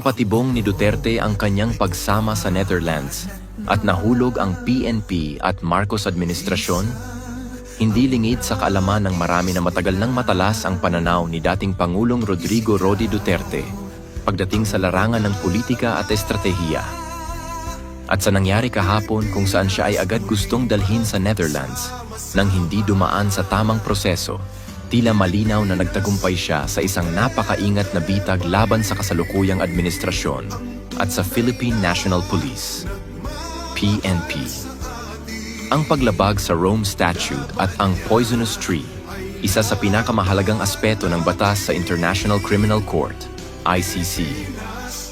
Ipinapatibong ni Duterte ang kanyang pagsama sa Netherlands at nahulog ang PNP at Marcos administrasyon. Hindi lingid sa kaalaman ng marami na matagal nang matalas ang pananaw ni dating Pangulong Rodrigo Roque Duterte pagdating sa larangan ng politika at estratehiya. At sa nangyari kahapon kung saan siya ay agad gustong dalhin sa Netherlands nang hindi dumaan sa tamang proseso, tila malinaw na nagtagumpay siya sa isang napakaingat na bitag laban sa kasalukuyang administrasyon at sa Philippine National Police, PNP. Ang paglabag sa Rome Statute at ang Poisonous Tree, isa sa pinakamahalagang aspeto ng batas sa International Criminal Court, ICC,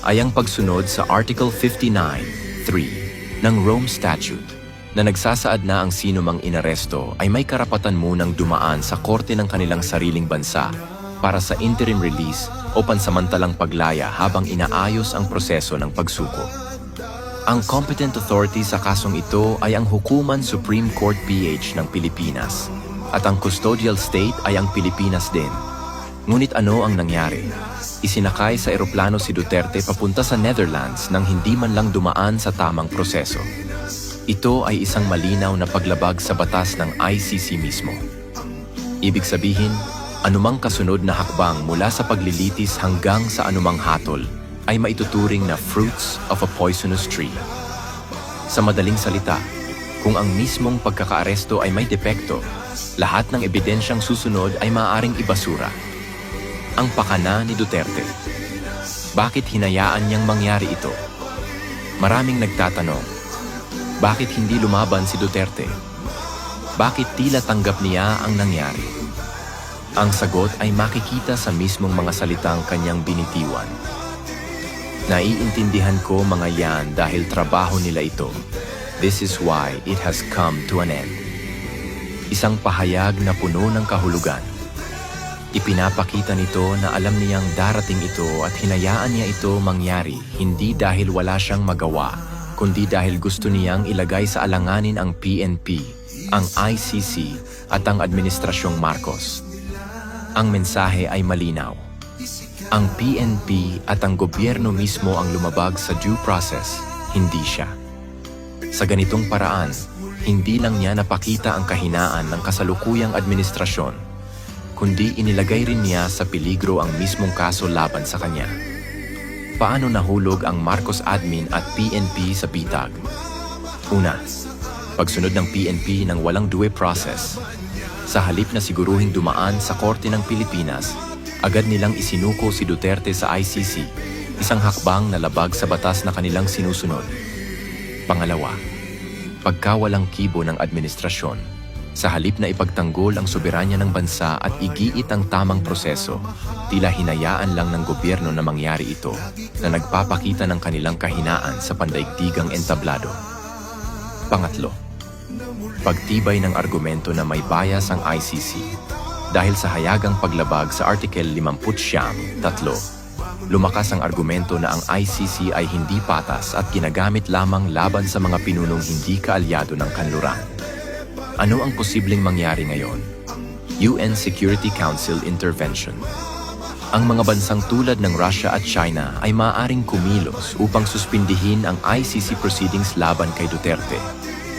ay ang pagsunod sa Article 59(3) ng Rome Statute na nagsasaad na ang sino mang inaresto ay may karapatan munang dumaan sa korte ng kanilang sariling bansa para sa interim release o pansamantalang paglaya habang inaayos ang proseso ng pagsuko. Ang competent authority sa kasong ito ay ang Hukuman Supreme Court PH ng Pilipinas at ang custodial state ay ang Pilipinas din. Ngunit ano ang nangyari? Isinakay sa eroplano si Duterte papunta sa Netherlands nang hindi man lang dumaan sa tamang proseso. Ito ay isang malinaw na paglabag sa batas ng ICC mismo. Ibig sabihin, anumang kasunod na hakbang mula sa paglilitis hanggang sa anumang hatol ay maituturing na fruits of a poisonous tree. Sa madaling salita, kung ang mismong pagkakaaresto ay may depekto, lahat ng ebidensyang susunod ay maaaring ibasura. Ang pakana ni Duterte. Bakit hinayaan niyang mangyari ito? Maraming nagtatanong, bakit hindi lumaban si Duterte? Bakit tila tanggap niya ang nangyari? Ang sagot ay makikita sa mismong mga salitang kanyang binitiwan. Naiintindihan ko mga yan dahil trabaho nila ito. This is why it has come to an end. Isang pahayag na puno ng kahulugan. Ipinapakita nito na alam niyang darating ito at hinayaan niya ito mangyari hindi dahil wala siyang magawa, kundi dahil gusto niyang ilagay sa alanganin ang PNP, ang ICC at ang Administrasyong Marcos. Ang mensahe ay malinaw. Ang PNP at ang gobyerno mismo ang lumabag sa due process, hindi siya. Sa ganitong paraan, hindi lang niya napakita ang kahinaan ng kasalukuyang administrasyon, kundi inilagay rin niya sa peligro ang mismong kaso laban sa kanya. Paano nahulog ang Marcos admin at PNP sa bitag? Una, pagsunod ng PNP ng walang due process. Sa halip na siguruhing dumaan sa Korte ng Pilipinas, agad nilang isinuko si Duterte sa ICC, isang hakbang na labag sa batas na kanilang sinusunod. Pangalawa, pagkawalang kibo ng administrasyon. Sa halip na ipagtanggol ang soberanya ng bansa at igiit ang tamang proseso, tila hinayaan lang ng gobyerno na mangyari ito na nagpapakita ng kanilang kahinaan sa pandaigdigang entablado. Pangatlo, pagtibay ng argumento na may bias ang ICC. Dahil sa hayagang paglabag sa Article 59(3), lumakas ang argumento na ang ICC ay hindi patas at ginagamit lamang laban sa mga pinunong hindi kaalyado ng kanluran. Ano ang posibleng mangyari ngayon? UN Security Council Intervention. Ang mga bansang tulad ng Russia at China ay maaaring kumilos upang suspindihin ang ICC proceedings laban kay Duterte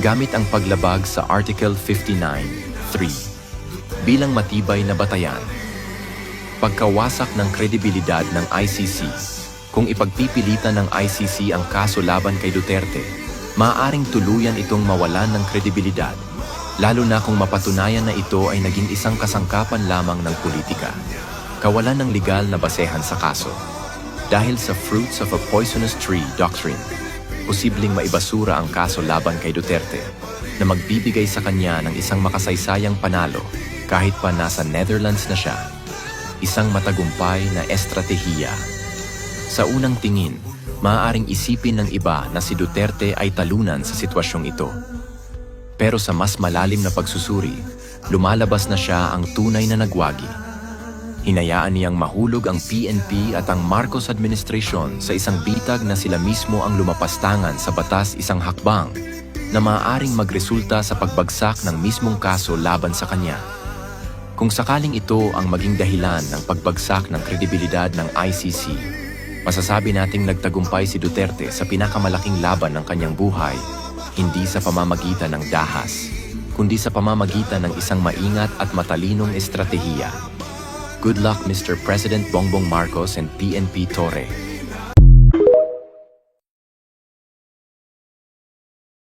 gamit ang paglabag sa Article 59(3) bilang matibay na batayan. Pagkawasak ng kredibilidad ng ICC. Kung ipagpipilitan ng ICC ang kaso laban kay Duterte, maaaring tuluyan itong mawalan ng kredibilidad, lalo na kung mapatunayan na ito ay naging isang kasangkapan lamang ng politika. Kawalan ng legal na basehan sa kaso. Dahil sa fruits of a poisonous tree doctrine, posibleng maibasura ang kaso laban kay Duterte na magbibigay sa kanya ng isang makasaysayang panalo kahit pa nasa Netherlands na siya. Isang matagumpay na estratehiya. Sa unang tingin, maaaring isipin ng iba na si Duterte ay talunan sa sitwasyong ito. Pero sa mas malalim na pagsusuri, lumalabas na siya ang tunay na nagwagi. Hinayaan niyang mahulog ang PNP at ang Marcos administration sa isang bitag na sila mismo ang lumapastangan sa batas, isang hakbang na maaaring magresulta sa pagbagsak ng mismong kaso laban sa kanya. Kung sakaling ito ang maging dahilan ng pagbagsak ng kredibilidad ng ICC, Masasabi nating nagtagumpay si Duterte sa pinakamalaking laban ng kanyang buhay, hindi sa pamamagitan ng dahas, kundi sa pamamagitan ng isang maingat at matalinong estratehiya. Good luck, Mr. President Bongbong Marcos and PNP Torre.